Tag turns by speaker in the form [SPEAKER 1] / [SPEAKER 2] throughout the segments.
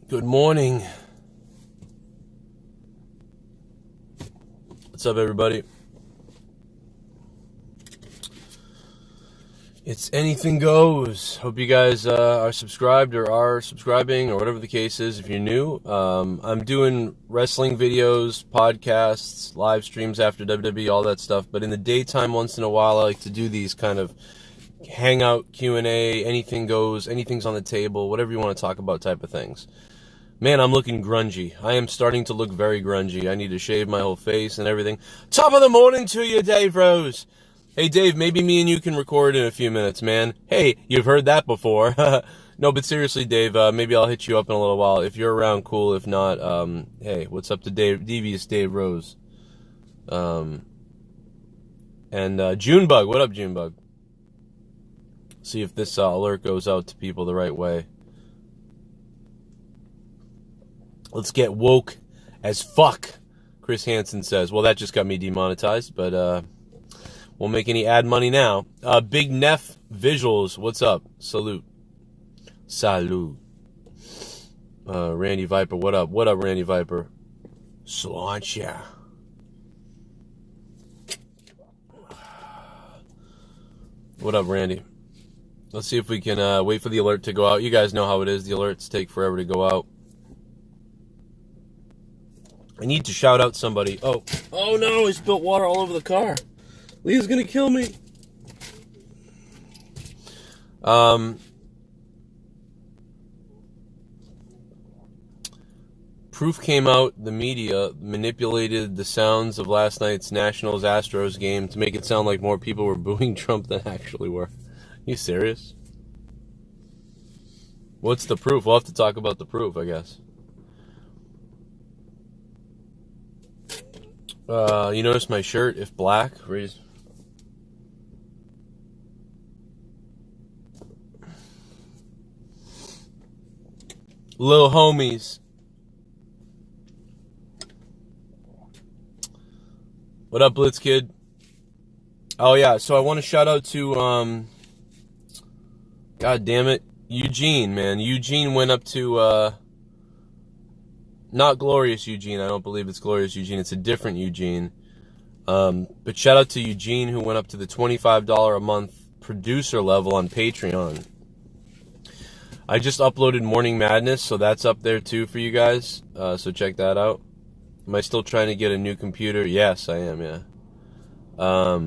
[SPEAKER 1] Good morning. What's up, everybody? It's anything goes. Hope you guys are subscribed or are subscribing or whatever the case is if you're new. I'm doing wrestling videos, podcasts, live streams after WWE, all that stuff. But in the daytime, once in a while, I like to do these kind of hangout Q&A, anything goes, anything's on the table, whatever you want to talk about type of things. Man, I'm looking grungy. I am starting to look very grungy. I need to shave my whole face and everything. Top of the morning to you, Dave Rose. Hey, Dave, maybe me and you can record in a few minutes, man. Hey, you've heard that before. No, but seriously, Dave, maybe I'll hit you up in a little while. If you're around, cool. If not, hey, what's up to Devious Dave Rose? And Junebug. What up, Junebug? See if this alert goes out to people the right way. Let's get woke as fuck, Chris Hansen says. Well, that just got me demonetized, but won't make any ad money now. Big Neff Visuals, what's up? Salute. Randy Viper, what up? What up, Randy Viper? Sláinte. What up, Randy? Let's see if we can wait for the alert to go out. You guys know how it is. The alerts take forever to go out. I need to shout out somebody. Oh no, I spilled water all over the car. Leah's gonna kill me. Proof came out, the media manipulated the sounds of last night's Nationals-Astros game to make it sound like more people were booing Trump than actually were. You serious? What's the proof? We'll have to talk about the proof, I guess. You notice my shirt, if black, raise. Little homies. What up, Blitz Kid? Oh yeah, so I want to shout out to God damn it, Eugene, man. Eugene went up to not Glorious Eugene. I don't believe it's Glorious Eugene. It's a different Eugene. But shout out to Eugene, who went up to the $25 a month producer level on Patreon. I just uploaded Morning Madness, so that's up there too for you guys. So check that out. Am I still trying to get a new computer? Yes, I am, yeah. I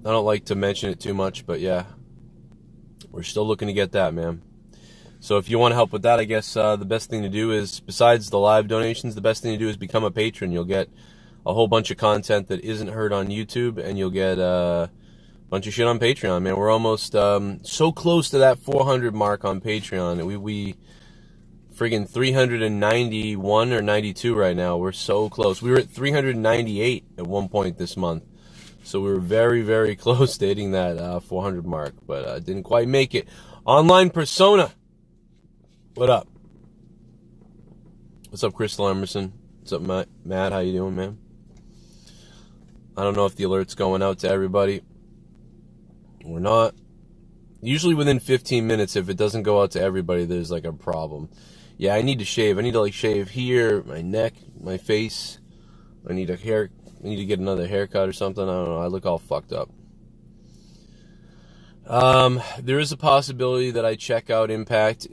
[SPEAKER 1] don't like to mention it too much, but yeah. We're still looking to get that, man. So if you want to help with that, I guess the best thing to do is, besides the live donations, the best thing to do is become a patron. You'll get a whole bunch of content that isn't heard on YouTube, and you'll get a bunch of shit on Patreon, man. We're almost so close to that 400 mark on Patreon. We friggin' 391 or 92 right now. We're so close. We were at 398 at one point this month. So we were very, very close to hitting that 400 mark, but didn't quite make it. Online Persona. What up? What's up, Crystal Emerson? What's up, Matt? How you doing, man? I don't know if the alert's going out to everybody or not. Usually within 15 minutes, if it doesn't go out to everybody, there's like a problem. Yeah, I need to shave. I need to like shave here, my neck, my face. I need to get another haircut or something. I don't know. I look all fucked up. There is a possibility that I check out Impact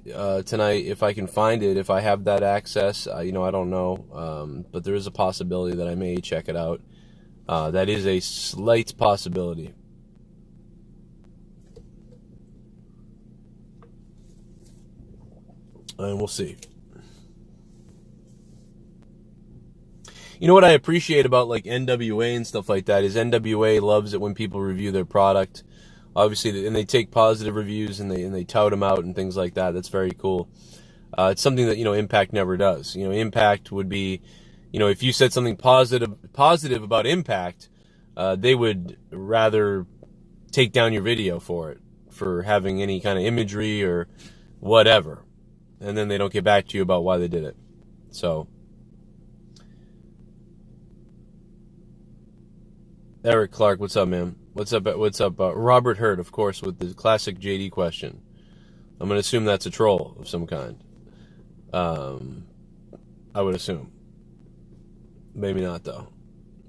[SPEAKER 1] tonight if I can find it, if I have that access. I don't know, but there is a possibility that I may check it out. That is a slight possibility. And we'll see. You know what I appreciate about like NWA and stuff like that is NWA loves it when people review their product. Obviously, and they take positive reviews and they tout them out and things like that. That's very cool. It's something that, Impact never does. Impact would be, if you said something positive about Impact, they would rather take down your video for having any kind of imagery or whatever. And then they don't get back to you about why they did it. So, Eric Clark, what's up, man? What's up? Robert Hurt, of course, with the classic JD question. I'm going to assume that's a troll of some kind. I would assume. Maybe not, though.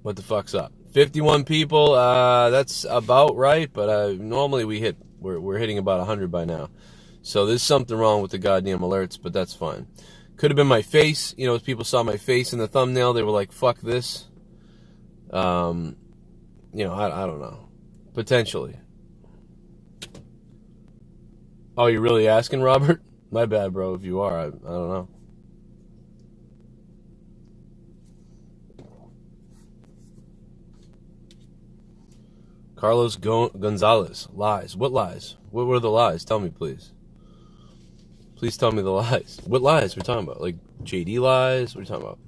[SPEAKER 1] What the fuck's up? 51 people, that's about right, but normally we're hitting about 100 by now. So there's something wrong with the goddamn alerts, but that's fine. Could have been my face. You know, if people saw my face in the thumbnail, they were like, fuck this. You know, I don't know. Potentially. Oh, you're really asking, Robert? My bad, bro, if you are. I don't know. Carlos Gonzalez. Lies. What lies? What were the lies? Tell me, please. Please tell me the lies. What lies we're talking about? Like JD lies? What are you talking about?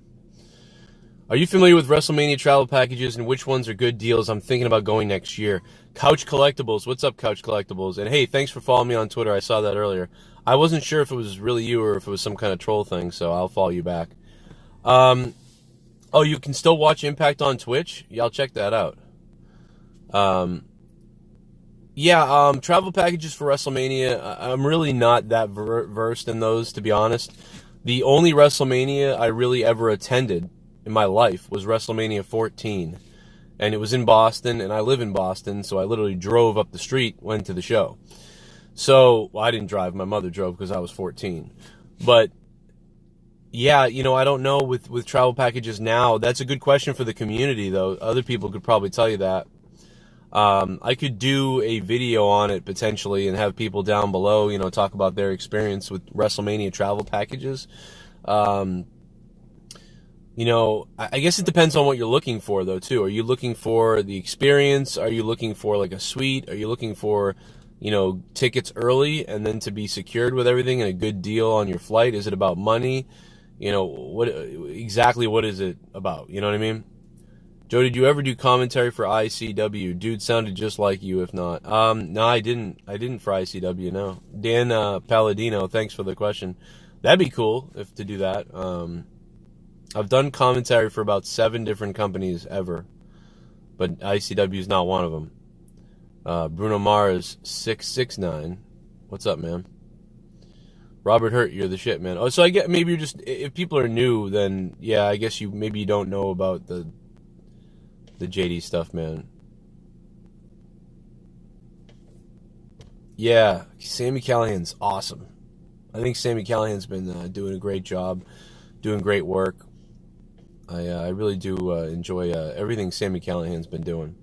[SPEAKER 1] Are you familiar with WrestleMania travel packages and which ones are good deals? I'm thinking about going next year. Couch Collectibles. What's up, Couch Collectibles? And hey, thanks for following me on Twitter. I saw that earlier. I wasn't sure if it was really you or if it was some kind of troll thing, so I'll follow you back. Oh, you can still watch Impact on Twitch? Yeah, I'll check that out. Travel packages for WrestleMania, I'm really not that versed in those, to be honest. The only WrestleMania I really ever attended in my life was WrestleMania 14. And it was in Boston, and I live in Boston, so I literally drove up the street, went to the show. So, well, I didn't drive, my mother drove because I was 14. But, yeah, you know, I don't know with travel packages now. That's a good question for the community, though. Other people could probably tell you that. I could do a video on it potentially and have people down below, you know, talk about their experience with WrestleMania travel packages. You know, I guess it depends on what you're looking for, though, too. Are you looking for the experience? Are you looking for, like, a suite? Are you looking for, you know, tickets early and then to be secured with everything and a good deal on your flight? Is it about money? You know, what is it about? You know what I mean? Joe, did you ever do commentary for ICW? Dude sounded just like you, if not. No, I didn't for ICW, no. Dan Palladino, thanks for the question. That'd be cool if to do that. I've done commentary for about 7 different companies ever, but ICW is not one of them. Bruno Mars 669. What's up, man? Robert Hurt, you're the shit, man. Oh, so I get maybe you're just, if people are new, then yeah, I guess maybe you don't know about the JD stuff, man. Yeah, Sami Callihan's awesome. I think Sami Callihan's been doing a great job, doing great work. I really do enjoy everything Sami Callihan's been doing.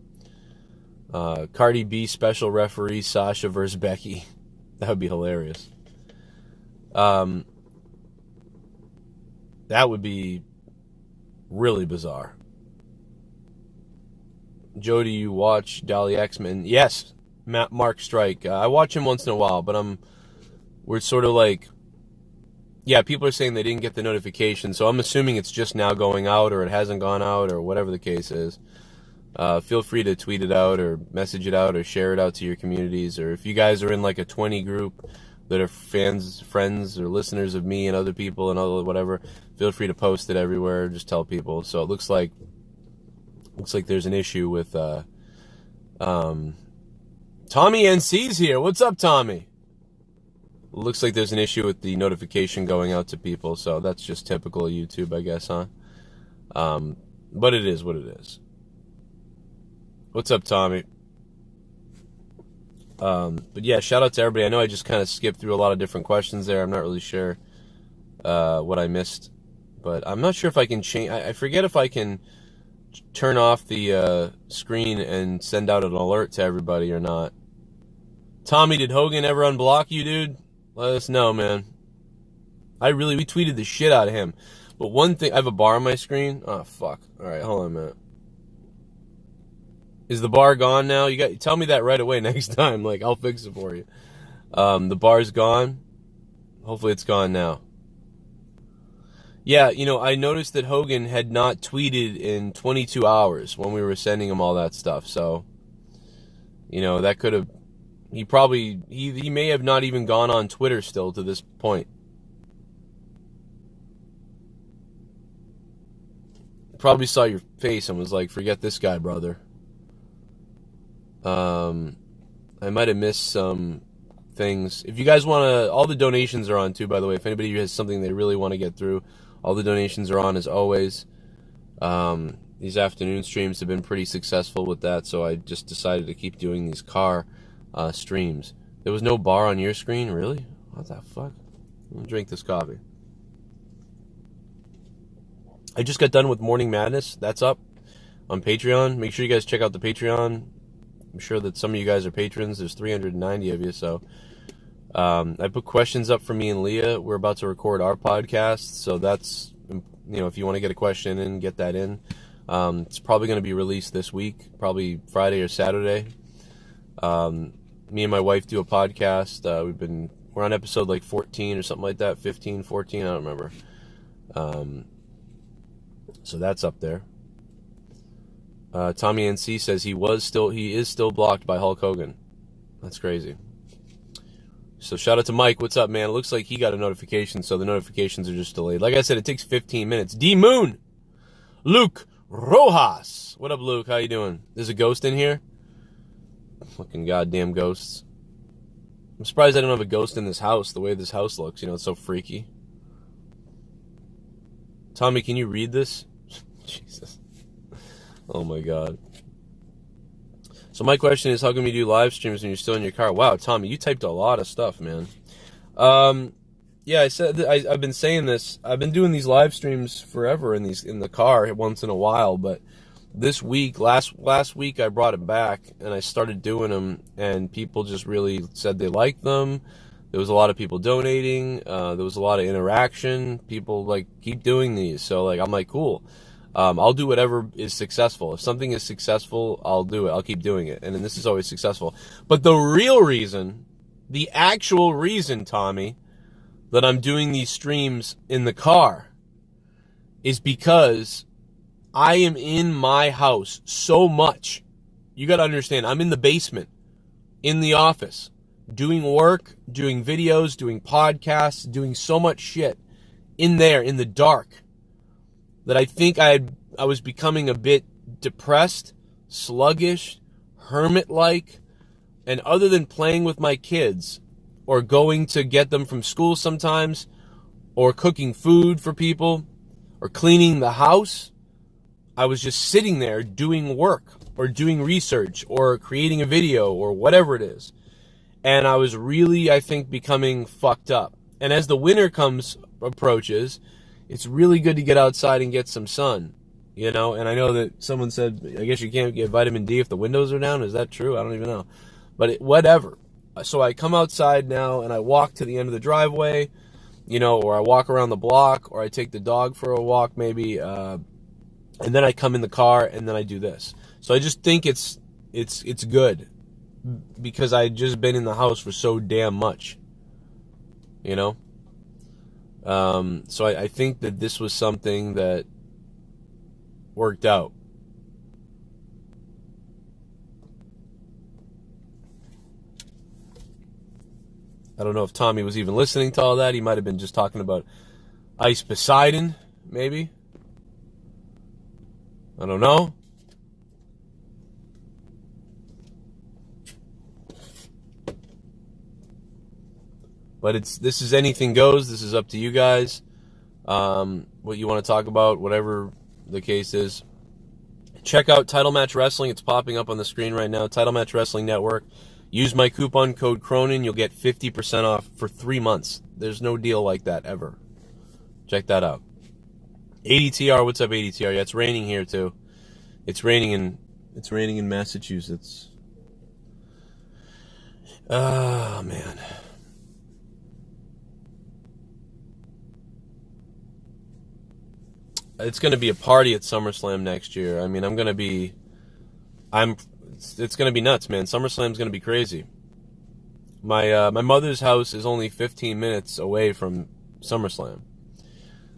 [SPEAKER 1] Cardi B special referee Sasha versus Becky. That would be hilarious. That would be really bizarre. Joe, do you watch Dolly X-Men? Yes, Mark Strike. I watch him once in a while, but we're sort of like, yeah, people are saying they didn't get the notification, so I'm assuming it's just now going out, or it hasn't gone out, or whatever the case is. Feel free to tweet it out, or message it out, or share it out to your communities, or if you guys are in like a 20 group that are fans, friends, or listeners of me and other people and other whatever, feel free to post it everywhere. Just tell people. So it looks like there's an issue with Tommy NC's here. What's up, Tommy? Looks like there's an issue with the notification going out to people, so that's just typical of YouTube, I guess, huh? But it is what it is. What's up, Tommy? But yeah, shout out to everybody. I know I just kind of skipped through a lot of different questions there. I'm not really sure what I missed, but I'm not sure if I can change. I forget if I can turn off the screen and send out an alert to everybody or not. Tommy, did Hogan ever unblock you, dude? Let us know, man. We tweeted the shit out of him. But one thing, I have a bar on my screen. Oh, fuck. All right, hold on a minute. Is the bar gone now? Tell me that right away next time. Like, I'll fix it for you. The bar's gone. Hopefully it's gone now. Yeah, you know, I noticed that Hogan had not tweeted in 22 hours when we were sending him all that stuff. So, you know, that could have... He may have not even gone on Twitter still to this point. Probably saw your face and was like, forget this guy, brother. I might have missed some things. If you guys want to, all the donations are on too, by the way. If anybody has something they really want to get through, all the donations are on as always. These afternoon streams have been pretty successful with that, so I just decided to keep doing these car streams. There was no bar on your screen? Really? What the fuck? Let me drink this coffee. I just got done with Morning Madness. That's up on Patreon. Make sure you guys check out the Patreon. I'm sure that some of you guys are patrons. There's 390 of you, so I put questions up for me and Leah. We're about to record our podcast, so that's, if you want to get a question in, get that in. It's probably going to be released this week, probably Friday or Saturday. Me and my wife do a podcast. We're on episode like 14 or something like that, 15, 14, I don't remember. So that's up there. Tommy NC says he is still blocked by Hulk Hogan. That's crazy. So shout out to Mike. What's up, man? It looks like he got a notification, so the notifications are just delayed. Like I said, it takes 15 minutes. DMOON! Luke Rojas! What up, Luke? How you doing? There's a ghost in here? Fucking goddamn ghosts. I'm surprised I don't have a ghost in this house, the way this house looks. It's so freaky. Tommy, can you read this? Jesus. Oh my god. So my question is, how come you do live streams when you're still in your car? Wow, Tommy, you typed a lot of stuff, man. Yeah, I've been saying this. I've been doing these live streams forever in the car once in a while, but this week, last week, I brought it back and I started doing them, and people just really said they liked them. There was a lot of people donating. There was a lot of interaction. People keep doing these, so I'm like, cool. I'll do whatever is successful. If something is successful, I'll do it. I'll keep doing it. And then this is always successful. But the real reason, the actual reason, Tommy, that I'm doing these streams in the car is because I am in my house so much. You got to understand, I'm in the basement, in the office, doing work, doing videos, doing podcasts, doing so much shit in there, in the dark, that I think I was becoming a bit depressed, sluggish, hermit-like, and other than playing with my kids, or going to get them from school sometimes, or cooking food for people, or cleaning the house, I was just sitting there doing work, or doing research, or creating a video, or whatever it is. And I was really, I think, becoming fucked up. And as the winter approaches, it's really good to get outside and get some sun, And I know that someone said, I guess you can't get vitamin D if the windows are down. Is that true? I don't even know. But whatever. So I come outside now and I walk to the end of the driveway, or I walk around the block, or I take the dog for a walk maybe, and then I come in the car and then I do this. So I just think it's good because I just been in the house for so damn much, So I think that this was something that worked out. I don't know if Tommy was even listening to all that. He might have been just talking about Ice Poseidon, maybe. I don't know. But this is anything goes. This is up to you guys. What you want to talk about, whatever the case is. Check out Title Match Wrestling. It's popping up on the screen right now. Title Match Wrestling Network. Use my coupon code Cronin. You'll get 50% off for 3 months. There's no deal like that ever. Check that out. ADTR, what's up, ADTR? Yeah, it's raining here too. It's raining in Massachusetts. Oh man. It's going to be a party at SummerSlam next year. I mean, it's going to be nuts, man. SummerSlam's going to be crazy. My mother's house is only 15 minutes away from SummerSlam.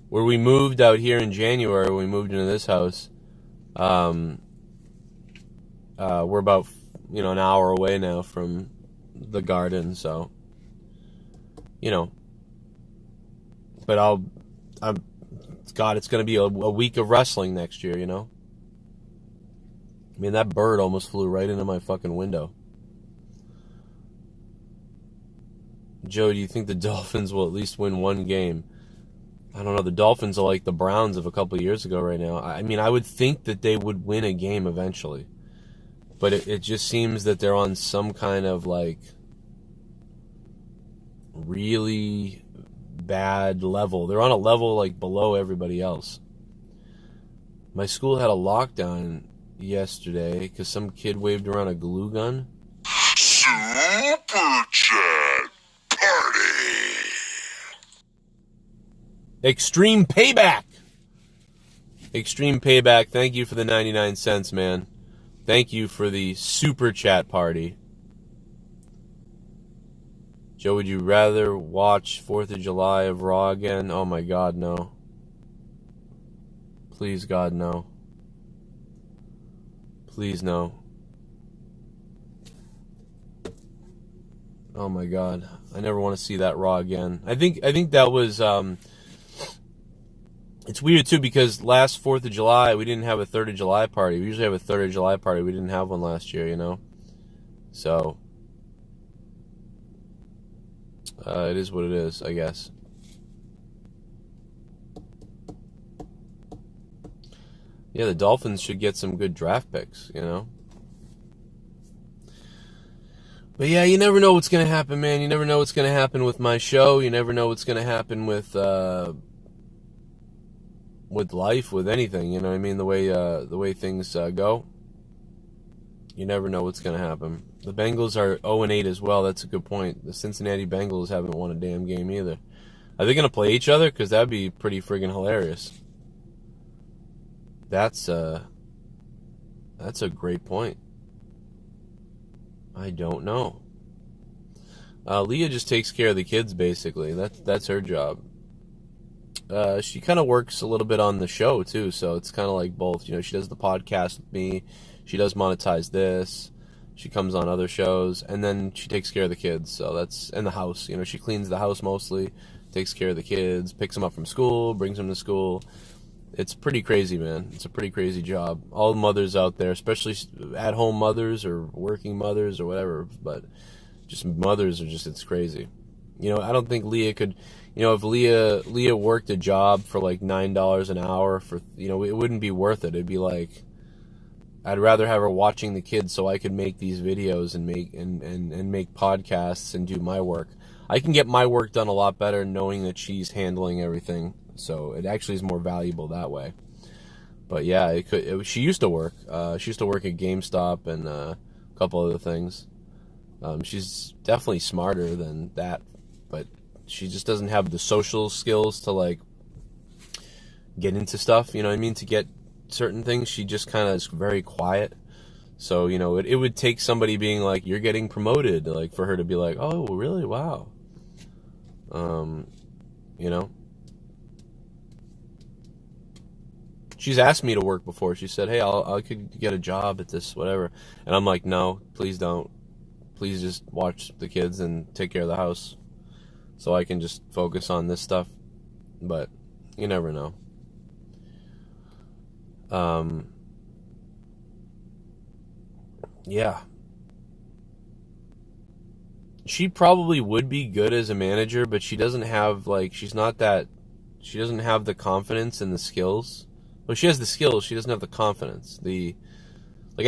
[SPEAKER 1] Where we moved out here in January, we moved into this house. We're about, an hour away now from the Garden, so, but God, it's going to be a week of wrestling next year, I mean, that bird almost flew right into my fucking window. Joe, do you think the Dolphins will at least win one game? I don't know. The Dolphins are like the Browns of a couple of years ago right now. I mean, I would think that they would win a game eventually. But it just seems that they're on some kind of like really bad level. They're on a level like below everybody else. My school had a lockdown yesterday because some kid waved around a glue gun.
[SPEAKER 2] Super Chat Party.
[SPEAKER 1] Extreme Payback. Extreme Payback. Thank you for the 99 cents, man. Thank you for the Super Chat Party. Joe, would you rather watch 4th of July of Raw again? Oh my God, no. Please, God, no. Please, no. Oh my God. I never want to see that Raw again. I think that was it's weird too because last 4th of July we didn't have a 3rd of July party. We usually have a 3rd of July party. We didn't have one last year, you know. So it is what it is, I guess. Yeah, the Dolphins should get some good draft picks, you know. But yeah, you never know what's going to happen, man. You never know what's going to happen with my show. You never know what's going to happen with life, with anything. You know what I mean? The way things go. You never know what's going to happen. The Bengals are 0-8 as well. That's a good point. The Cincinnati Bengals haven't won a damn game either. Are they going to play each other? Because that'd be pretty friggin' hilarious. That's a great point. I don't know. Leah just takes care of the kids, basically. That's her job. She kind of works a little bit on the show, too, so it's kind of like both. You know, she does the podcast with me. She does monetize this. She comes on other shows, and then she takes care of the kids. So that's in the house. You know, she cleans the house mostly, takes care of the kids, picks them up from school, brings them to school. It's pretty crazy, man. It's a pretty crazy job. All mothers out there, especially at-home mothers or working mothers or whatever, but just mothers are just, it's crazy. You know, I don't think Leah could, you know, if Leah worked a job for like $9 an hour for, you know, it wouldn't be worth it. It'd be like, I'd rather have her watching the kids so I could make these videos and make podcasts and do my work. I can get my work done a lot better knowing that she's handling everything. So it actually is more valuable that way. But yeah, she used to work. She used to work at GameStop and a couple other things. She's definitely smarter than that, but she just doesn't have the social skills to like get into stuff. You know what I mean? To get certain things, she just kind of is very quiet. So, you know, it would take somebody being like, you're getting promoted, like for her to be like, oh, really? Wow. You know? She's asked me to work before. She said, hey, I could get a job at this, whatever. And I'm like, no, please don't. Please just watch the kids and take care of the house so I can just focus on this stuff. But you never know. Yeah. She probably would be good as a manager, but she doesn't have, like, she doesn't have the confidence and the skills. Well, she has the skills, she doesn't have the confidence. Like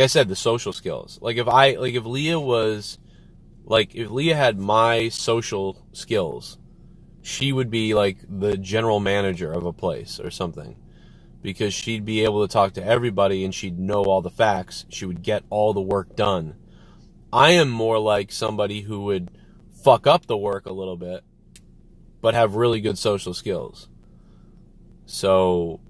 [SPEAKER 1] I said, the social skills. If Leah had my social skills, she would be like the general manager of a place or something. Because she'd be able to talk to everybody and she'd know all the facts. She would get all the work done. I am more like somebody who would fuck up the work a little bit, but have really good social skills. So,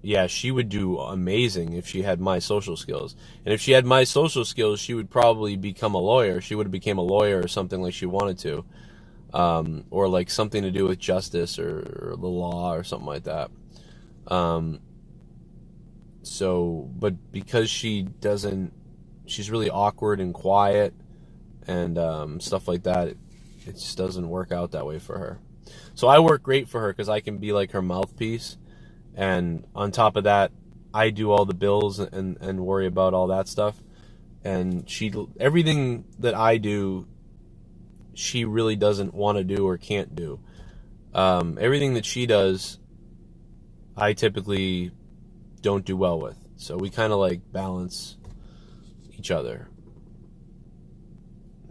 [SPEAKER 1] yeah, she would do amazing if she had my social skills. And if she had my social skills, she would probably become a lawyer. She would have become a lawyer or something like she wanted to. Or like something to do with justice or the law or something like that. But because she's really awkward and quiet and stuff like that, it just doesn't work out that way for her. So I work great for her because I can be like her mouthpiece, and on top of that, I do all the bills and worry about all that stuff. And everything that I do, she really doesn't want to do or can't do. Everything that she does, I typically don't do well with. So we kind of like balance each other.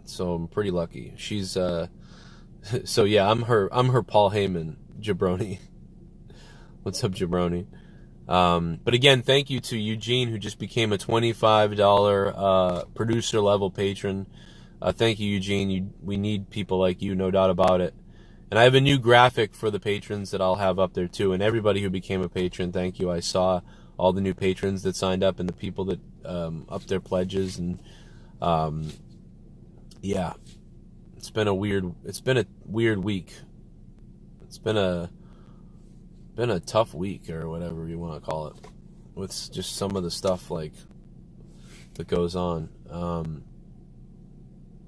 [SPEAKER 1] So I'm pretty lucky. She's so yeah, I'm her Paul Heyman jabroni. What's up, jabroni? But again, thank you to Eugene, who just became a $25 producer level patron. Thank you, Eugene. We need people like you, no doubt about it. And I have a new graphic for the patrons that I'll have up there too. And everybody who became a patron, thank you. I saw all the new patrons that signed up and the people that upped their pledges. And yeah, it's been a weird week. It's been a tough week, or whatever you want to call it, with just some of the stuff like that goes on.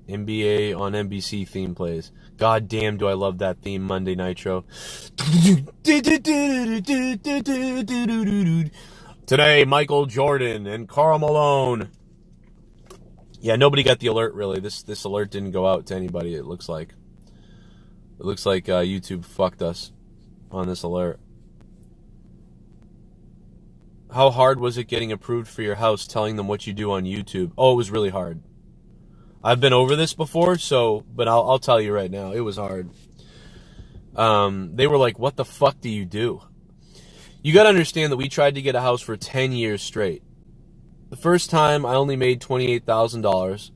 [SPEAKER 1] NBA on NBC theme plays. God damn, do I love that theme, Monday Nitro. Today, Michael Jordan and Karl Malone. Yeah, nobody got the alert, really. This alert didn't go out to anybody, it looks like. It looks like YouTube fucked us on this alert. How hard was it getting approved for your house, telling them what you do on YouTube? Oh, it was really hard. I've been over this before, but I'll tell you right now, it was hard. They were like, what the fuck do you do? You got to understand that we tried to get a house for 10 years straight. The first time, I only made $28,000,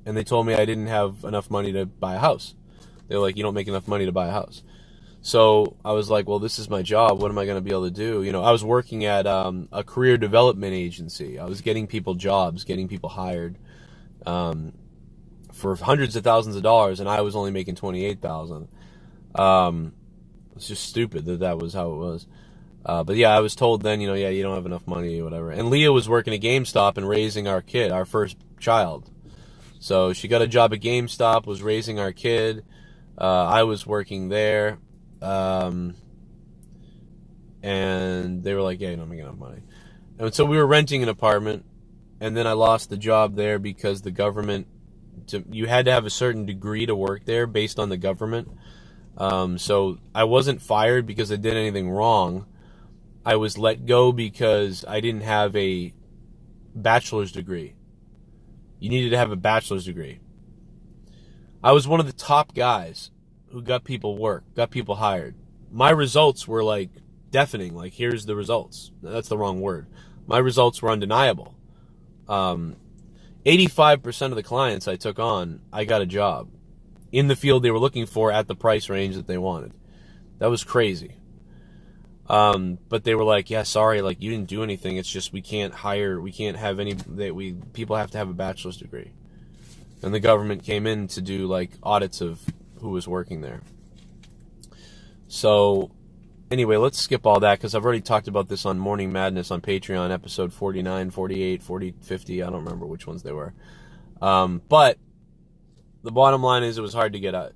[SPEAKER 1] and they told me I didn't have enough money to buy a house. They were like, you don't make enough money to buy a house. So I was like, well, this is my job. What am I going to be able to do? You know, I was working at a career development agency. I was getting people jobs, getting people hired for hundreds of thousands of dollars, and I was only making $28,000. It's just stupid that was how it was. But yeah, I was told then, you know, yeah, you don't have enough money or whatever. And Leah was working at GameStop and raising our kid, our first child. So she got a job at GameStop, was raising our kid. I was working there. And they were like, yeah, you don't make enough money. And so we were renting an apartment, and then I lost the job there because the government, you had to have a certain degree to work there based on the government. So I wasn't fired because I did anything wrong. I was let go because I didn't have a bachelor's degree. You needed to have a bachelor's degree. I was one of the top guys who got people work, got people hired. My results were like deafening, like here's the results. That's the wrong word. My results were undeniable. 85% of the clients I took on, I got a job in the field they were looking for at the price range that they wanted. That was crazy. But they were like, yeah, sorry, like you didn't do anything. It's just we can't have any, people have to have a bachelor's degree. And the government came in to do like audits of who was working there. So anyway, let's skip all that because I've already talked about this on Morning Madness on Patreon, episode 49, 48, 40, 50. I don't remember which ones they were. But the bottom line is it was hard to get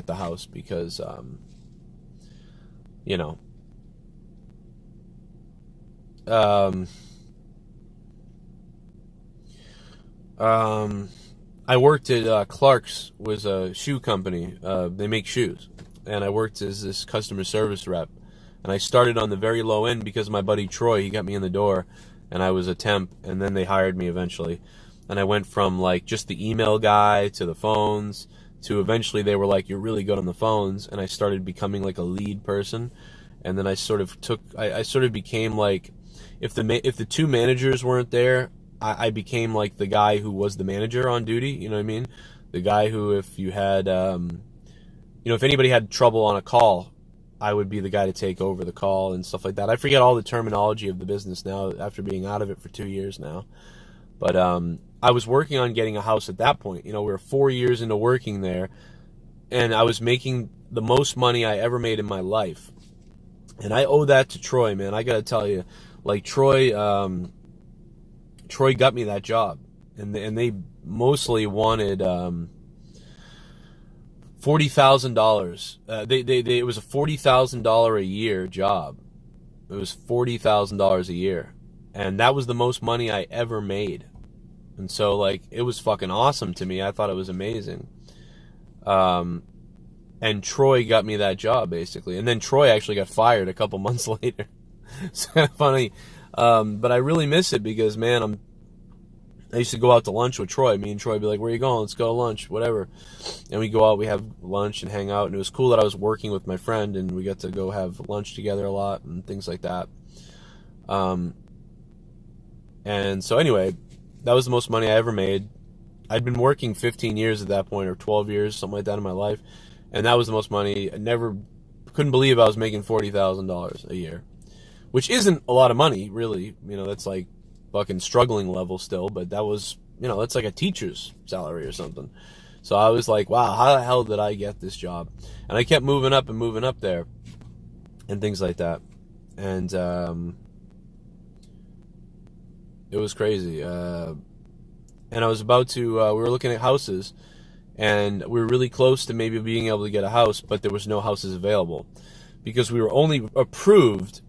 [SPEAKER 1] the house because you know, I worked at Clark's, was a shoe company. They make shoes, and I worked as this customer service rep. And I started on the very low end because my buddy Troy, he got me in the door, and I was a temp, and then they hired me eventually. And I went from like just the email guy to the phones to eventually they were like, you're really good on the phones, and I started becoming like a lead person. And then I sort of became like, if the two managers weren't there, I became like the guy who was the manager on duty, you know what I mean? The guy who, if you had, if anybody had trouble on a call, I would be the guy to take over the call and stuff like that. I forget all the terminology of the business now after being out of it for 2 years now. But I was working on getting a house at that point. You know, we were 4 years into working there, and I was making the most money I ever made in my life. And I owe that to Troy, man. I got to tell you, like Troy got me that job, and they mostly wanted $40,000. It was a $40,000 a year job. It was $40,000 a year, and that was the most money I ever made. And so, like, it was fucking awesome to me. I thought it was amazing. And Troy got me that job, basically. And then Troy actually got fired a couple months later. It's kind of funny. But I really miss it because, man, I used to go out to lunch with Troy. Me and Troy would be like, where you going? Let's go to lunch, whatever. And we go out, we have lunch and hang out. And it was cool that I was working with my friend and we got to go have lunch together a lot and things like that. And so anyway, that was the most money I ever made. I'd been working 15 years at that point, or 12 years, something like that in my life. And that was the most money. I couldn't believe I was making $40,000 a year, which isn't a lot of money, really. You know, that's like fucking struggling level still, but that was, you know, that's like a teacher's salary or something. So I was like, wow, how the hell did I get this job? And I kept moving up and moving up there and things like that. And it was crazy. And I was about to, we were looking at houses, and we were really close to maybe being able to get a house, but there was no houses available because we were only approved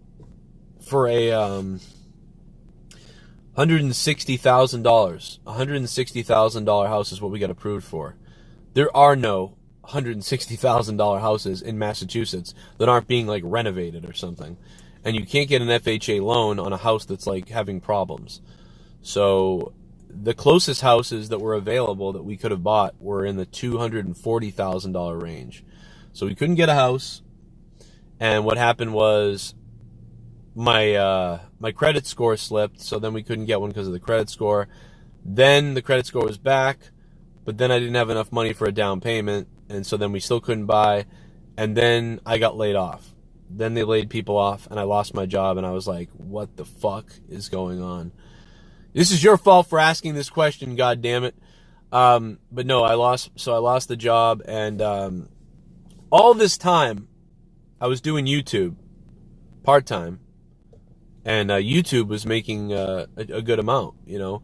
[SPEAKER 1] for a $160,000. $160,000 house is what we got approved for. There are no $160,000 houses in Massachusetts that aren't being like renovated or something. And you can't get an FHA loan on a house that's like having problems. So the closest houses that were available that we could have bought were in the $240,000 range. So we couldn't get a house. And what happened was my credit score slipped, so then we couldn't get one because of the credit score. Then the credit score was back, but then I didn't have enough money for a down payment, and so then we still couldn't buy. And then I got laid off. Then they laid people off, and I lost my job, and I was like, what the fuck is going on? This is your fault for asking this question, God damn it. But no, I lost the job, and all this time I was doing YouTube part-time, and YouTube was making a good amount, you know.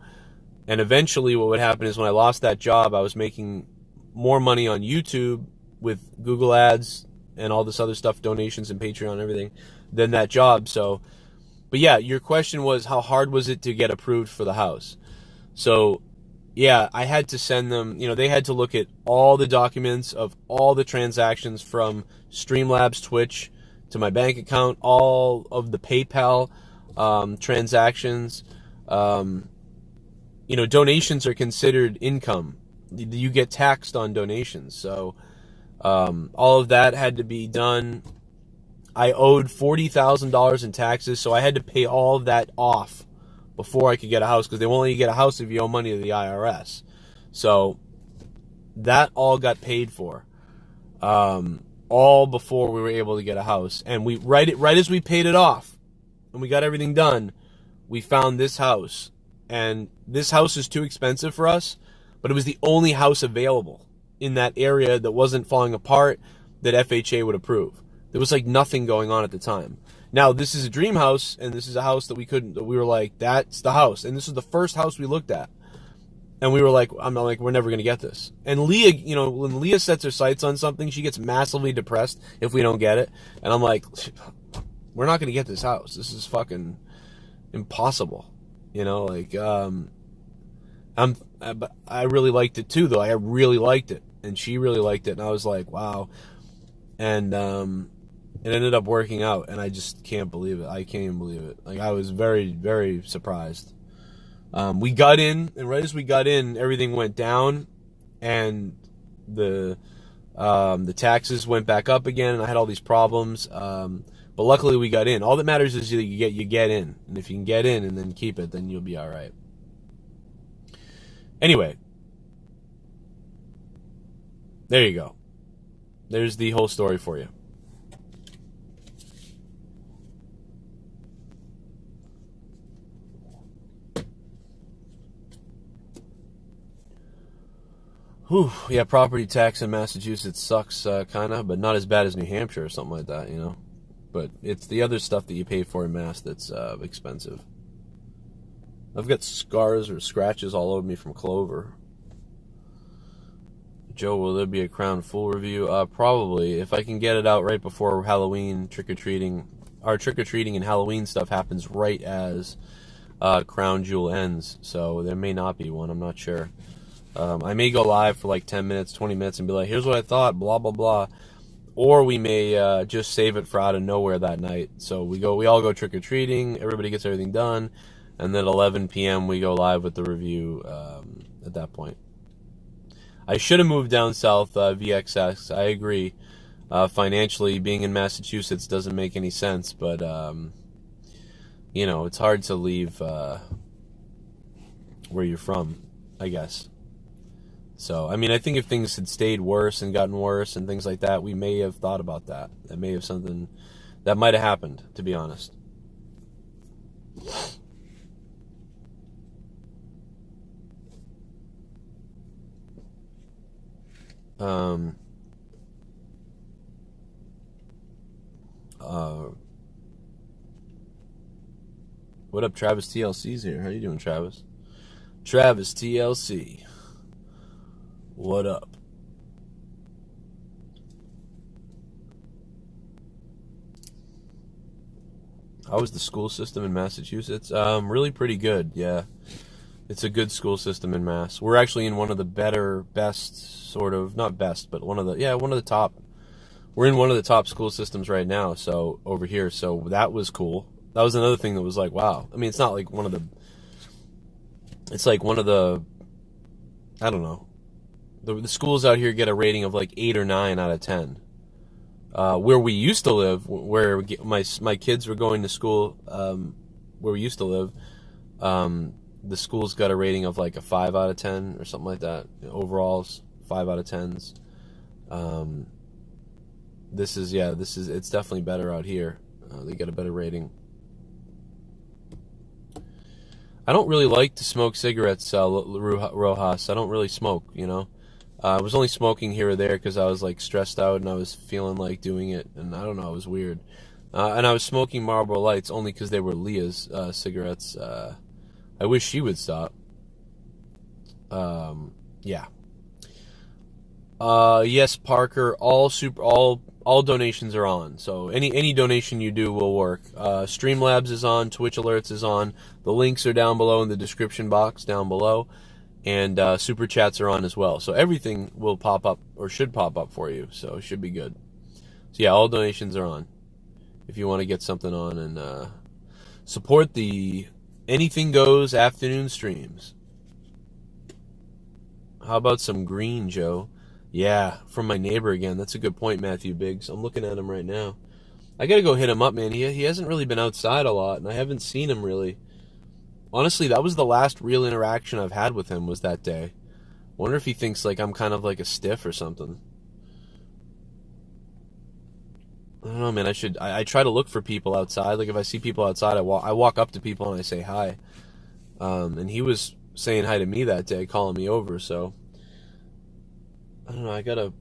[SPEAKER 1] And eventually what would happen is when I lost that job, I was making more money on YouTube with Google ads and all this other stuff, donations and Patreon and everything, than that job. So, but yeah, your question was how hard was it to get approved for the house? So yeah, I had to send them, you know, they had to look at all the documents of all the transactions from Streamlabs, Twitch, to my bank account, all of the PayPal transactions. You know, donations are considered income. You get taxed on donations. So all of that had to be done. I owed $40,000 in taxes, so I had to pay all of that off before I could get a house, because they won't let you get a house if you owe money to the IRS. So that all got paid for, all before we were able to get a house. And we right as we paid it off and we got everything done, we found this house. And this house is too expensive for us, but it was the only house available in that area that wasn't falling apart that FHA would approve. There was like nothing going on at the time. Now, this is a dream house, and this is a house that we were like, that's the house. And this is the first house we looked at. And we were like, we're never going to get this. And Leah, you know, when Leah sets her sights on something, she gets massively depressed if we don't get it. And I'm like, we're not going to get this house. This is fucking impossible. You know, like, I really liked it too, though. I really liked it. And she really liked it. And I was like, wow. And, it ended up working out, and I just can't believe it. I can't even believe it. Like, I was very, very surprised. We got in, and right as we got in, everything went down, and the taxes went back up again, and I had all these problems. But luckily we got in. All that matters is that you get in, and if you can get in and then keep it, then you'll be all right. Anyway, there you go. There's the whole story for you. Whew, yeah, property tax in Massachusetts sucks, kind of, but not as bad as New Hampshire or something like that, you know. But it's the other stuff that you pay for in Mass that's expensive. I've got scars or scratches all over me from clover. Joe, will there be a Crown Full review? Probably, if I can get it out right before Halloween trick-or-treating. Our trick-or-treating and Halloween stuff happens right as Crown Jewel ends, so there may not be one, I'm not sure. I may go live for like 10 minutes, 20 minutes and be like, here's what I thought, blah, blah, blah. Or we may just save it for out of nowhere that night. So we all go trick-or-treating, everybody gets everything done, and then at 11 p.m. we go live with the review at that point. I should have moved down south, VXX. I agree. Financially, being in Massachusetts doesn't make any sense, but, you know, it's hard to leave where you're from, I guess. So, I mean, I think if things had stayed worse and gotten worse and things like that, we may have thought about that. That may have something that might have happened, to be honest. What up, Travis TLC's here. How you doing, Travis? Travis TLC. What up? How was the school system in Massachusetts? Really pretty good, yeah. It's a good school system in Mass. We're actually in one of the best, sort of, not best, but one of the top. We're in one of the top school systems right now, so, over here, so that was cool. That was another thing that was like, wow. I mean, it's not like one of the, it's like one of the, I don't know. The schools out here get a rating of like 8 or 9 out of 10. Where we used to live, where my kids were going to school, where we used to live, the school's got a rating of like a 5 out of 10 or something like that. Overalls, 5 out of 10s. It's definitely better out here. They get a better rating. I don't really like to smoke cigarettes, Rojas. I don't really smoke, you know. I was only smoking here or there because I was like stressed out and I was feeling like doing it, and I don't know, it was weird. And I was smoking Marlboro Lights only because they were Leah's cigarettes. I wish she would stop. Yeah. Yes, Parker. All donations are on. So any donation you do will work. Streamlabs is on. Twitch alerts is on. The links are down below in the description box down below. And super chats are on as well. So everything will pop up, or should pop up for you. So it should be good. So yeah, all donations are on. If you want to get something on and support the Anything Goes afternoon streams. How about some green, Joe? Yeah, from my neighbor again. That's a good point, Matthew Biggs. I'm looking at him right now. I gotta go hit him up, man. He hasn't really been outside a lot, and I haven't seen him really. Honestly, that was the last real interaction I've had with him, was that day. Wonder if he thinks like I'm kind of like a stiff or something. I don't know, man. I try to look for people outside. Like if I see people outside, I walk up to people and I say hi. And he was saying hi to me that day, calling me over, so I don't know,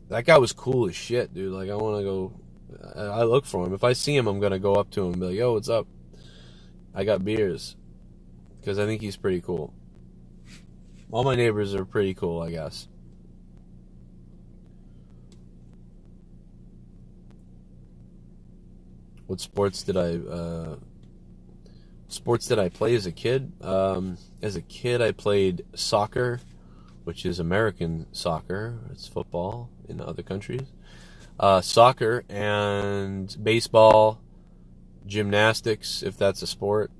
[SPEAKER 1] that guy was cool as shit, dude. Like I want to go, I look for him. If I see him, I'm going to go up to him and be like, yo, what's up? I got beers. Because I think he's pretty cool. All my neighbors are pretty cool, I guess. What sports did I play as a kid? As a kid, I played soccer, which is American soccer. It's football in other countries. Soccer and baseball, gymnastics, if that's a sport.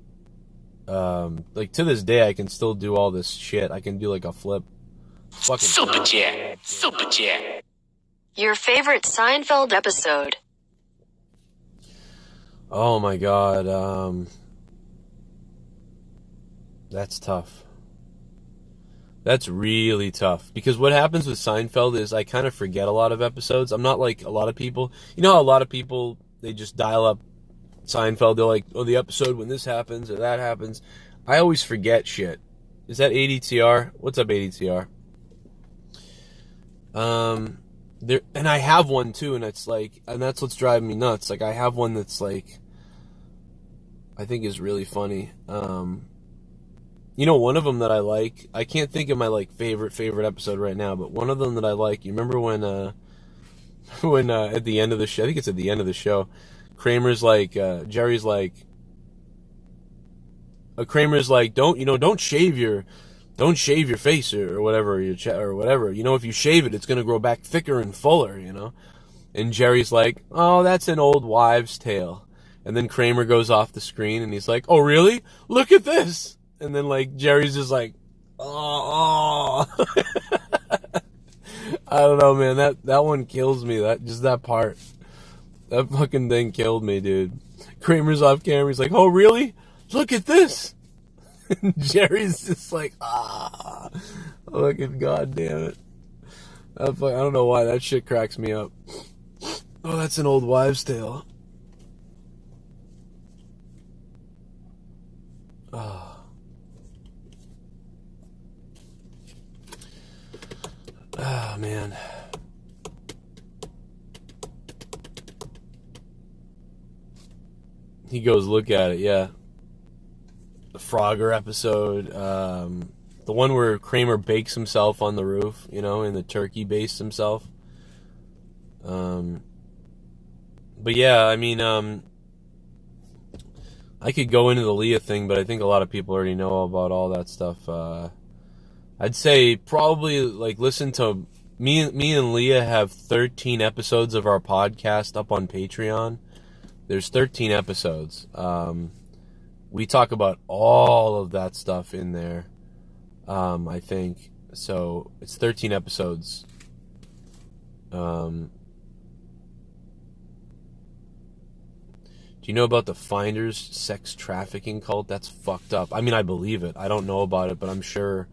[SPEAKER 1] Like to this day, I can still do all this shit. I can do like a flip. Fucking
[SPEAKER 3] Super Chat. Super Chat.
[SPEAKER 4] Your favorite Seinfeld episode?
[SPEAKER 1] Oh my god. That's tough. That's really tough. Because what happens with Seinfeld is I kind of forget a lot of episodes. I'm not like a lot of people. You know how a lot of people, they just dial up Seinfeld. They're like, oh, the episode when this happens or that happens. I always forget shit. Is that ADTR? What's up, ADTR? There, and I have one too, and it's like, and that's what's driving me nuts. Like, I have one that's like, I think is really funny. You know, one of them that I like, I can't think of my like favorite episode right now, but one of them that I like, you remember when at the end of the show, I think it's at the end of the show, Kramer's like, Jerry's like, Kramer's like, don't shave your don't shave your face or whatever, or whatever. You know, if you shave it, it's going to grow back thicker and fuller, you know? And Jerry's like, oh, that's an old wives' tale. And then Kramer goes off the screen and he's like, oh, really? Look at this. And then, like, Jerry's just like, oh. I don't know, man. That one kills me. Just that part. That fucking thing killed me, dude. Kramer's off camera. He's like, oh, really? Look at this. And Jerry's just like, fucking goddamn it. I don't know why that shit cracks me up. Oh, that's an old wives' tale. Oh. Oh, man. He goes, look at it, yeah. The Frogger episode, the one where Kramer bakes himself on the roof, you know, and the turkey bastes himself. But yeah, I mean, I could go into the Leah thing, but I think a lot of people already know about all that stuff. I'd say probably, like, listen to me and Leah have 13 episodes of our podcast up on Patreon. There's 13 episodes. We talk about all of that stuff in there, I think. So it's 13 episodes. Do you know about the Finders sex trafficking cult? That's fucked up. I mean, I believe it. I don't know about it, but I'm sure.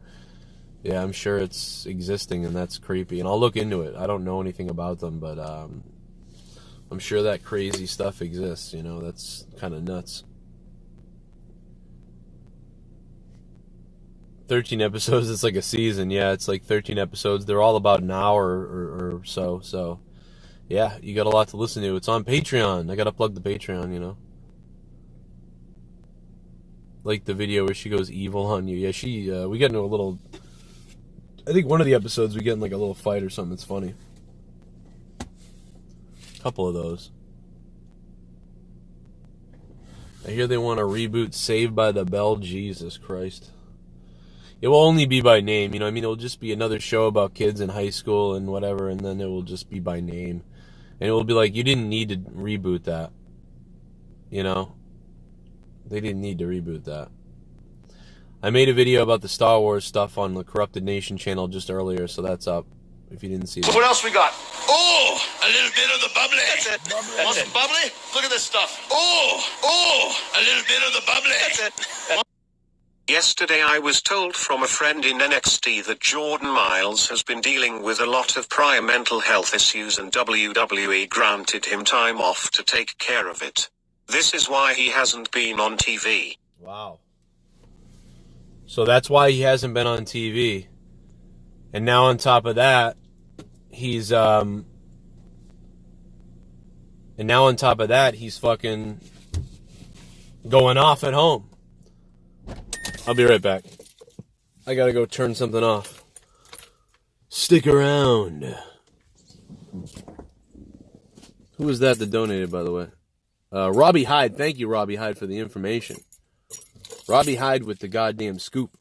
[SPEAKER 1] Yeah, I'm sure it's existing, and that's creepy. And I'll look into it. I don't know anything about them, but I'm sure that crazy stuff exists. You know, that's kind of nuts. 13 episodes, it's like a season. Yeah, it's like 13 episodes. They're all about an hour or so. So, yeah, you got a lot to listen to. It's on Patreon. I got to plug the Patreon, you know. Like the video where she goes evil on you. Yeah, we get into a little... I think one of the episodes we get in like a little fight or something. It's funny. A couple of those. I hear they want to reboot Saved by the Bell. Jesus Christ. It will only be by name, you know what I mean? It'll just be another show about kids in high school and whatever, and then it will just be by name. And it will be like, you didn't need to reboot that. You know? They didn't need to reboot that. I made a video about the Star Wars stuff on the Corrupted Nation channel just earlier, so that's up, if you didn't see that.
[SPEAKER 2] What else we got? Oh, a little bit of the bubbly. That's it. Want some bubbly? Look at this stuff. Oh, a little bit of the bubbly. That's it.
[SPEAKER 5] Yesterday I was told from a friend in NXT that Jordan Miles has been dealing with a lot of prior mental health issues and WWE granted him time off to take care of it. This is why he hasn't been on TV.
[SPEAKER 1] Wow. So that's why he hasn't been on TV. And now on top of that, he's fucking going off at home. I'll be right back. I gotta go turn something off. Stick around. Who was that donated, by the way? Robbie Hyde. Thank you, Robbie Hyde, for the information. Robbie Hyde with the goddamn scoop.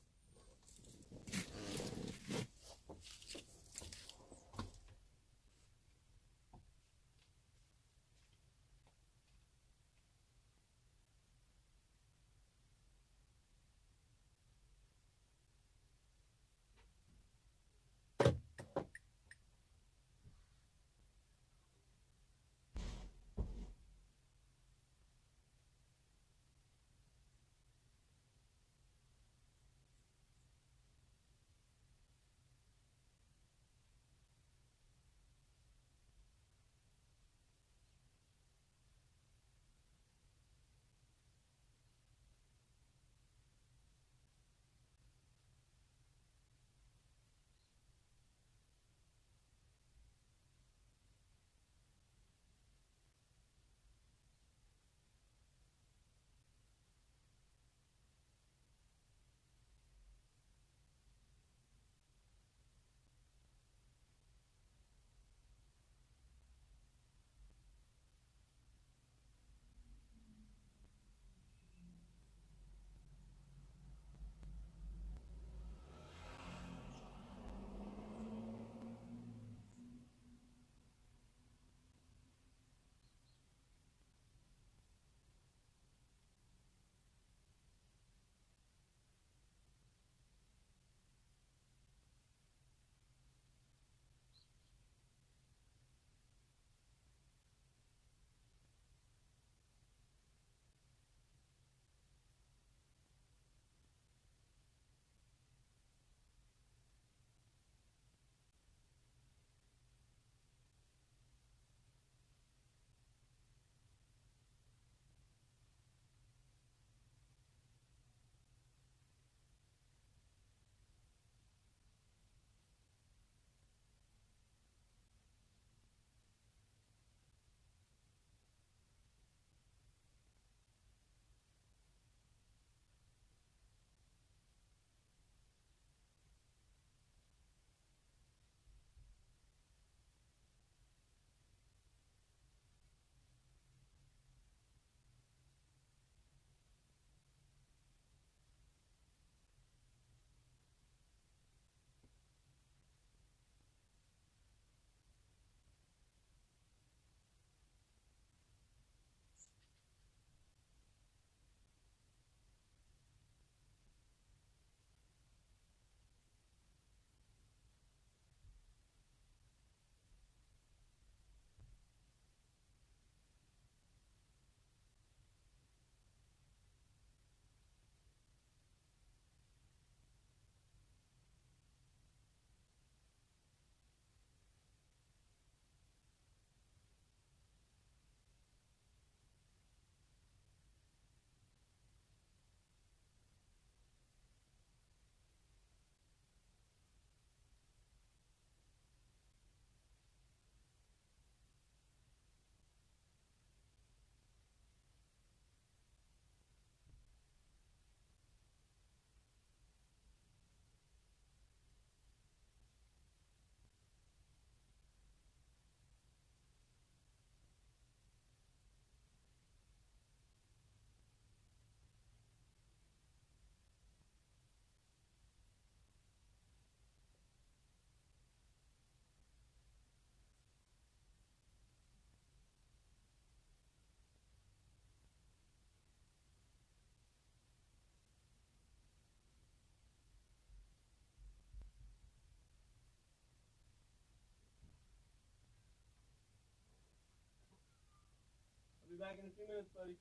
[SPEAKER 1] be back in a few minutes, buddy.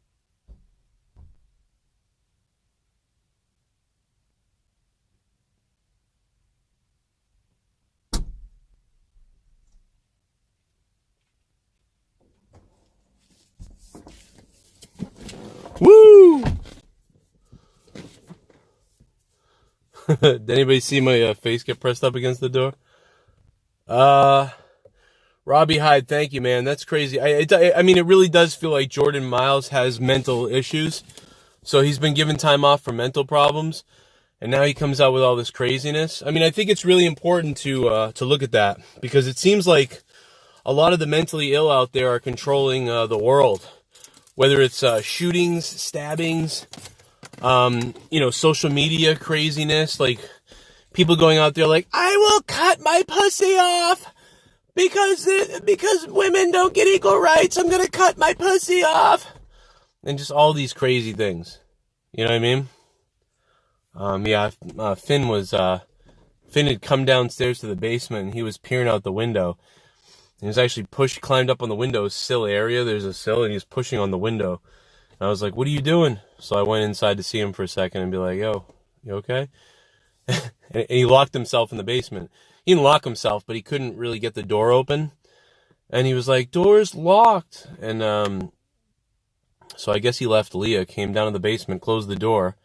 [SPEAKER 1] Woo! Did anybody see my face get pressed up against the door? Robbie Hyde, thank you, man. That's crazy. I mean, it really does feel like Jordan Miles has mental issues. So he's been given time off for mental problems, and now he comes out with all this craziness. I mean, I think it's really important to look at that, because it seems like a lot of the mentally ill out there are controlling the world. Whether it's shootings, stabbings, social media craziness, like people going out there like, I will cut my pussy off because women don't get equal rights. I'm gonna cut my pussy off, and just all these crazy things. You know what I mean? Finn had come downstairs to the basement, and he was peering out the window. He was actually climbed up on the window sill area. There's a sill, and he was pushing on the window. And I was like, what are you doing? So I went inside to see him for a second and be like, yo, you okay? And he locked himself in the basement. He didn't lock himself, but he couldn't really get the door open. And he was like, door's locked. And so I guess he left Leah, came down to the basement, closed the door,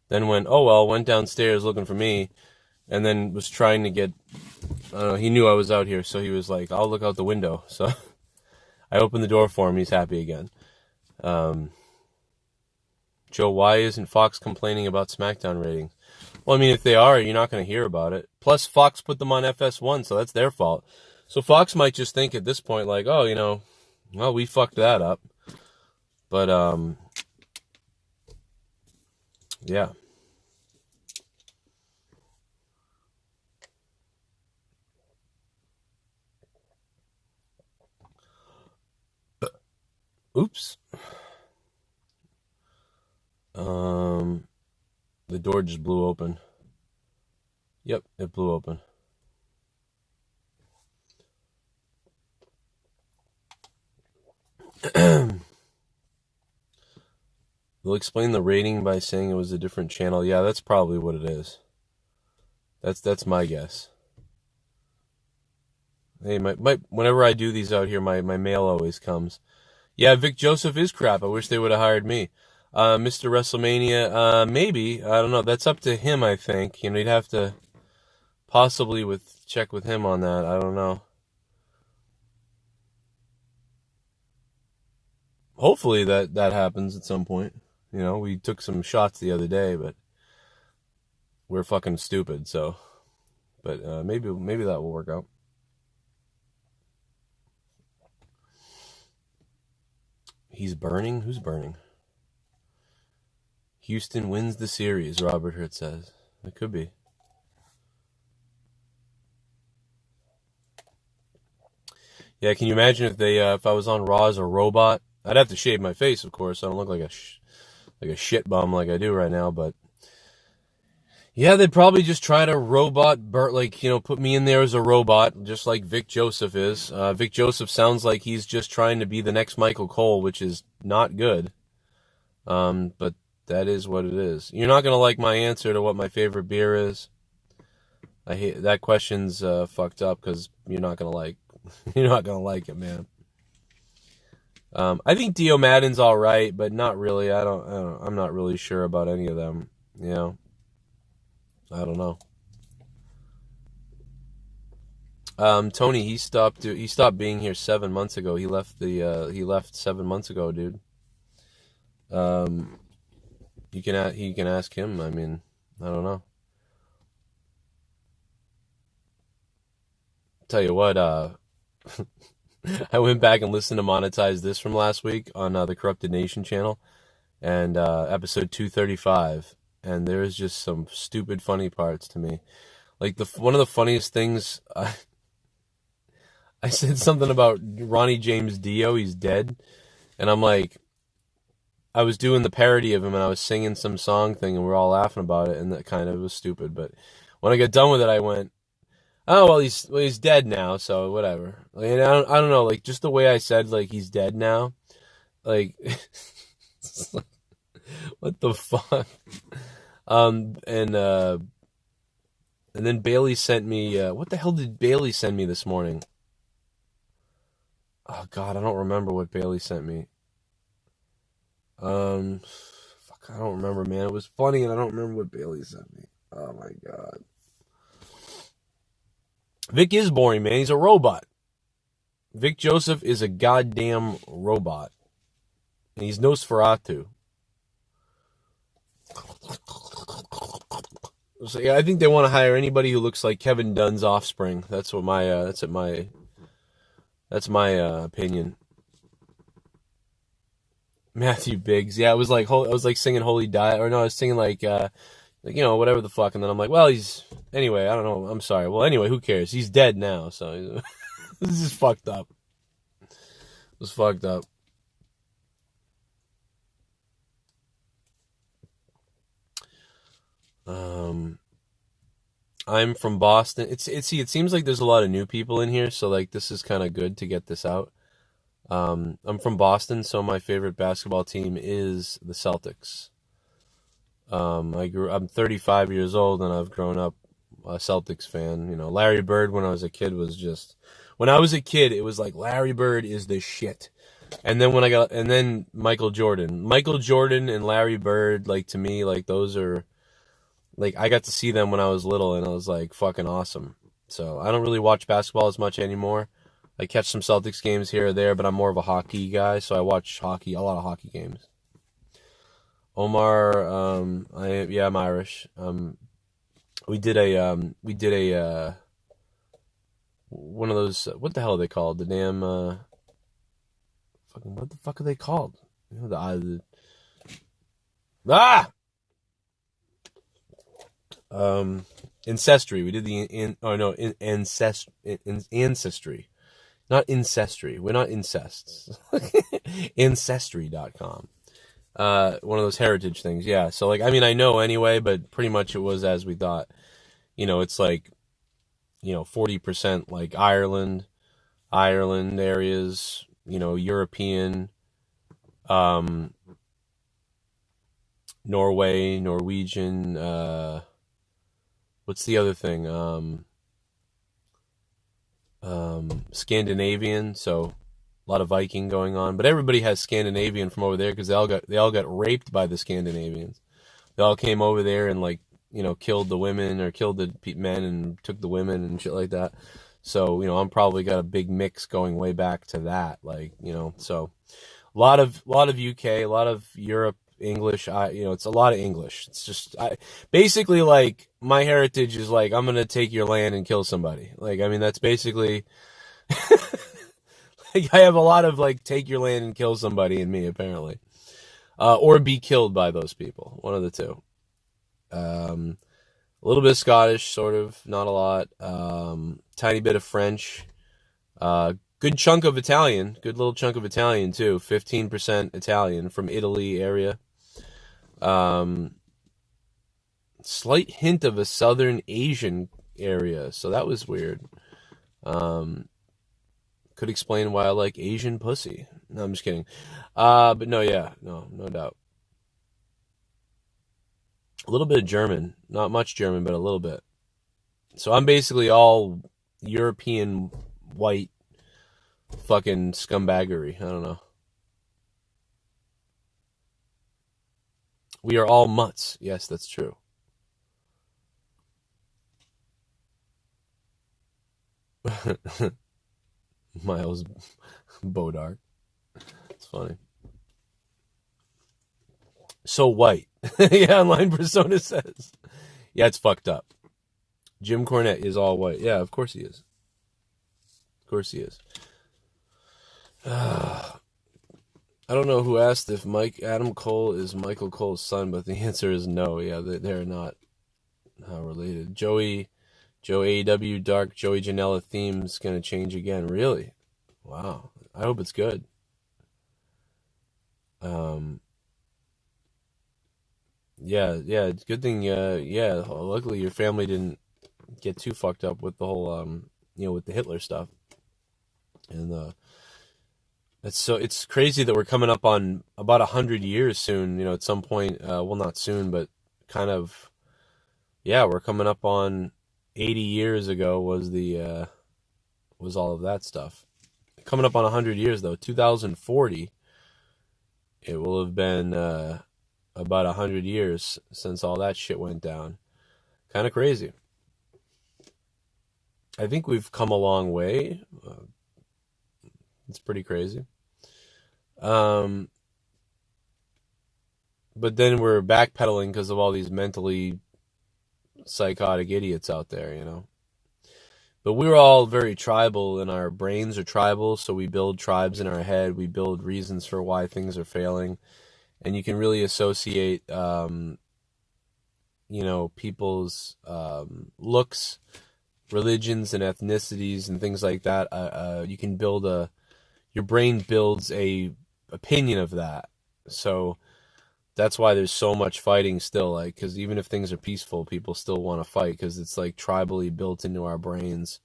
[SPEAKER 1] then went downstairs looking for me, and then was trying to get... he knew I was out here, so he was like, I'll look out the window. So I opened the door for him. He's happy again. Joe, why isn't Fox complaining about SmackDown ratings? Well, I mean, if they are, you're not going to hear about it. Plus, Fox put them on FS1, so that's their fault. So Fox might just think at this point, like, oh, well, we fucked that up. But, yeah. Oops. The door just blew open. Yep, it blew open. They'll explain the rating by saying it was a different channel. Yeah, that's probably what it is. That's my guess. Hey, whenever I do these out here, my mail always comes. Yeah, Vic Joseph is crap. I wish they would have hired me. Mr. WrestleMania, maybe. I don't know. That's up to him, I think. You'd have to possibly check with him on that. I don't know. Hopefully that happens at some point. We took some shots the other day, but we're fucking stupid, so. But maybe that will work out. He's burning? Who's burning? Houston wins the series, Robert Hurt says. It could be. Yeah, can you imagine if I was on Raw as a robot? I'd have to shave my face, of course. I don't look like a shit bum like I do right now, but yeah, they'd probably just try to put me in there as a robot, just like Vic Joseph is. Vic Joseph sounds like he's just trying to be the next Michael Cole, which is not good. But that is what it is. You're not going to like my answer to what my favorite beer is. I hate that question's fucked up because you're not going to like it, man. I think Dio Madden's all right, but not really. I'm not really sure about any of them. I don't know. Tony, he stopped being here 7 months ago. He left 7 months ago, dude. You can ask him. I mean, I don't know. Tell you what, I went back and listened to Monetize This from last week on the Corrupted Nation channel, and episode 235, and there's just some stupid funny parts to me. Like one of the funniest things, I said something about Ronnie James Dio, he's dead, and I'm like, I was doing the parody of him, and I was singing some song thing, and we're all laughing about it, and that kind of was stupid, but when I got done with it, I went, oh, well, he's dead now, so whatever. Like, I don't know, like, just the way I said, like, he's dead now, Like, what the fuck? And then Bailey sent me, what the hell did Bailey send me this morning? Oh God, I don't remember what Bailey sent me. Fuck, I don't remember, man. It was funny and I don't remember what Bailey sent me. Oh my God. Vic is boring, man. He's a robot. Vic Joseph is a goddamn robot. And he's Nosferatu. So, yeah, I think they want to hire anybody who looks like Kevin Dunn's offspring. That's what my that's my opinion. Matthew Biggs. Yeah, I was like singing Holy Diet, or no, I was singing like whatever the fuck, and then I'm like, well, he's anyway, I don't know. I'm sorry. Well, anyway, who cares? He's dead now, so this is fucked up. It was fucked up. I'm from Boston. It seems like there's a lot of new people in here, so like this is kind of good to get this out. I'm from Boston, so my favorite basketball team is the Celtics. I'm 35 years old and I've grown up a Celtics fan. You know, Larry Bird when I was a kid it was like Larry Bird is the shit. And then Michael Jordan and Larry Bird, like to me, like those are, like I got to see them when I was little and I was like fucking awesome. So I don't really watch basketball as much anymore. I catch some Celtics games here or there, but I'm more of a hockey guy, so I watch a lot of hockey games. Omar, I'm Irish. We did a one of those, what the hell are they called? The damn fucking, what the fuck are they called? You know, Ancestry. We did the Ancestry. Not Incestry. We're not incests. Ancestry.com. One of those heritage things. Yeah. So like, I mean, I know anyway, but pretty much it was as we thought. You know, it's like, 40% like Ireland areas, European, Norway, Norwegian, what's the other thing? Scandinavian, so a lot of Viking going on, but everybody has Scandinavian from over there because they all got raped by the Scandinavians. They all came over there and like, killed the women or killed the men and took the women and shit like that. So, I'm probably got a big mix going way back to that, like, so a lot of UK, a lot of Europe, English, it's a lot of English. It's just, basically like my heritage is like, I'm going to take your land and kill somebody. Like, I mean, that's basically, like I have a lot of like, take your land and kill somebody in me, apparently. Or be killed by those people. One of the two. A little bit of Scottish, sort of, not a lot. Tiny bit of French. Good chunk of Italian. Good little chunk of Italian, too. 15% Italian from Italy area. Slight hint of a Southern Asian area, so that was weird. Could explain why I like Asian pussy. No, I'm just kidding. But no, yeah, no doubt. A little bit of German. Not much German, but a little bit. So I'm basically all European white fucking scumbaggery. I don't know. We are all mutts. Yes, that's true. Miles Bodark. It's funny. So white. Yeah, Online Persona says. Yeah, it's fucked up. Jim Cornette is all white. Yeah, of course he is. Of course he is. I don't know who asked if Adam Cole is Michael Cole's son, but the answer is no. Yeah, they're not related. Joe AEW Dark Joey Janela theme's gonna change again. Really? Wow. I hope it's good. Yeah, it's a good thing. Yeah, luckily your family didn't get too fucked up with the whole, with the Hitler stuff. And It's crazy that we're coming up on about 100 years soon, you know, at some point, well, not soon, but kind of, yeah, we're coming up on 80 years ago was all of that stuff. Coming up on 100 years, though, 2040, it will have been about 100 years since all that shit went down. Kind of crazy. I think we've come a long way. It's pretty crazy. But then we're backpedaling because of all these mentally psychotic idiots out there, you know. But we're all very tribal, and our brains are tribal, so we build tribes in our head. We build reasons for why things are failing. And you can really associate, you know, people's looks, religions, and ethnicities, and things like that. You can build your brain builds a opinion of that. So that's why there's so much fighting still, like, because even if things are peaceful, people still want to fight because it's like tribally built into our brains.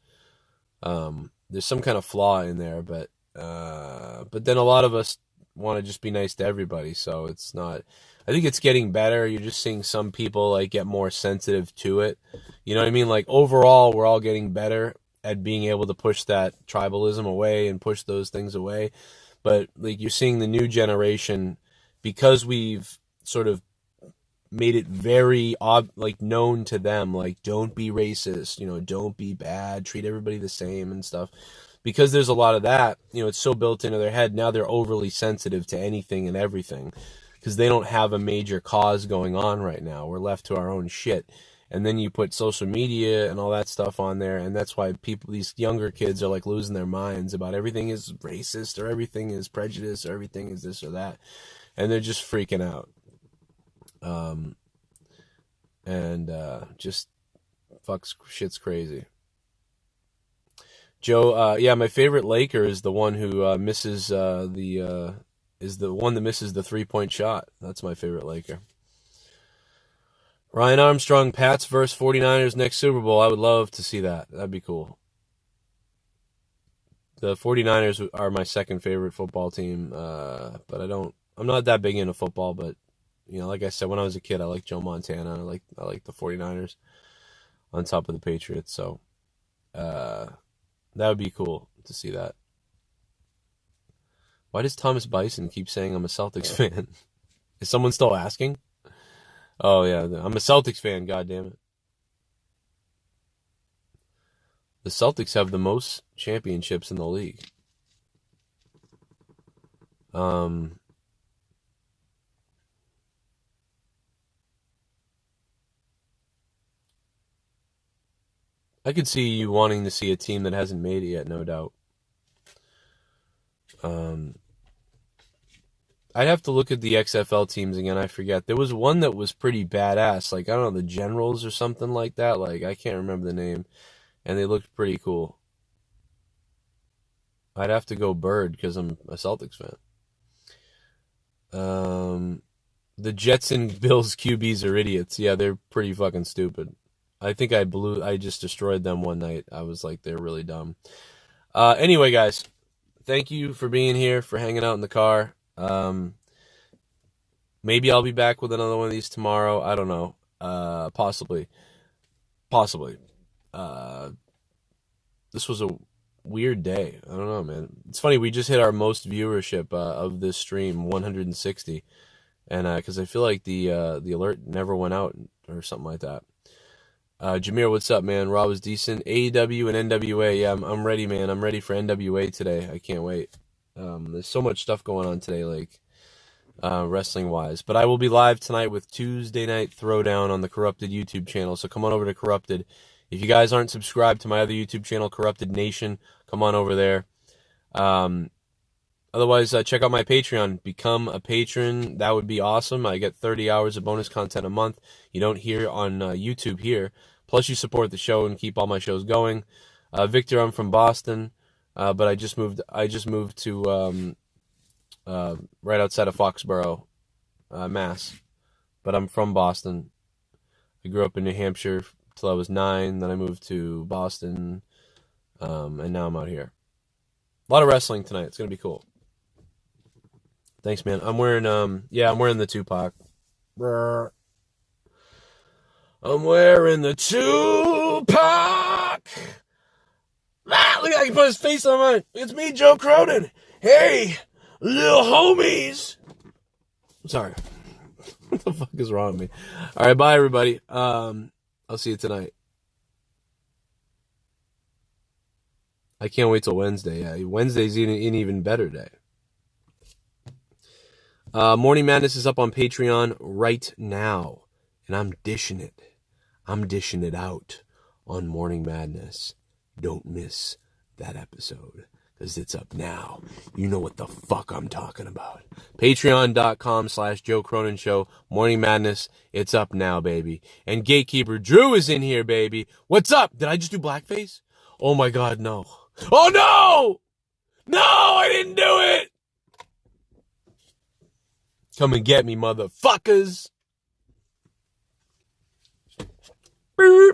[SPEAKER 1] There's some kind of flaw in there, but then a lot of us want to just be nice to everybody, so it's not. I think it's getting better. You're just seeing some people like get more sensitive to it. You know what I mean? Like overall, we're all getting better at being able to push that tribalism away and push those things away. But like you're seeing the new generation, because we've sort of made it very like known to them, like don't be racist, you know, don't be bad, treat everybody the same and stuff. Because there's a lot of that, you know, it's so built into their head. Now they're overly sensitive to anything and everything because they don't have a major cause going on right now. We're left to our own shit. And then you put social media and all that stuff on there, and that's why these younger kids are like losing their minds about everything is racist or everything is prejudice or everything is this or that, and they're just freaking out. Just shit's crazy. Joe, yeah, my favorite Laker is the one who misses the 3-point shot. That's my favorite Laker. Ryan Armstrong, Pats versus 49ers next Super Bowl. I would love to see that. That'd be cool. The 49ers are my second favorite football team, but I'm not that big into football, but you know, like I said, when I was a kid, I liked Joe Montana. I like the 49ers on top of the Patriots, so that would be cool to see that. Why does Thomas Bison keep saying I'm a Celtics fan? Is someone still asking? Oh, yeah, I'm a Celtics fan, goddammit. The Celtics have the most championships in the league. I could see you wanting to see a team that hasn't made it yet, no doubt. I'd have to look at the XFL teams again. I forget. There was one that was pretty badass. Like, I don't know, the Generals or something like that. Like, I can't remember the name. And they looked pretty cool. I'd have to go Bird because I'm a Celtics fan. The Jets and Bills QBs are idiots. Yeah, they're pretty fucking stupid. I think I just destroyed them one night. I was like, they're really dumb. Anyway, guys, thank you for being here, for hanging out in the car. Maybe I'll be back with another one of these tomorrow. I don't know. Possibly. This was a weird day. I don't know, man. It's funny. We just hit our most viewership of this stream, 160, and because I feel like the alert never went out or something like that. Jameer, what's up, man? Raw was decent. AEW and NWA. Yeah, I'm ready, man. I'm ready for NWA today. I can't wait. There's so much stuff going on today, like wrestling wise. But I will be live tonight with Tuesday Night Throwdown on the Corrupted YouTube channel. So come on over to Corrupted. If you guys aren't subscribed to my other YouTube channel, Corrupted Nation, come on over there. Otherwise, check out my Patreon. Become a patron. That would be awesome. I get 30 hours of bonus content a month. You don't hear on YouTube here. Plus, you support the show and keep all my shows going. Victor, I'm from Boston, but I just moved to right outside of Foxborough, Mass. But I'm from Boston. I grew up in New Hampshire till I was 9. Then I moved to Boston, and now I'm out here. A lot of wrestling tonight. It's gonna be cool. Thanks, man. I'm wearing I'm wearing the Tupac. Brr. I'm wearing the Tupac. Ah, look, I can put his face on mine. It's me, Joe Cronin. Hey, little homies. Sorry. What the fuck is wrong with me? All right, bye, everybody. I'll see you tonight. I can't wait till Wednesday. Yeah, Wednesday's an even better day. Morning Madness is up on Patreon right now, and I'm dishing it. I'm dishing it out on Morning Madness. Don't miss that episode, because it's up now. You know what the fuck I'm talking about. Patreon.com/Joe Cronin Show. Morning Madness. It's up now, baby. And Gatekeeper Drew is in here, baby. What's up? Did I just do blackface? Oh my God, no. Oh no! No, I didn't do it! Come and get me, motherfuckers. Beep.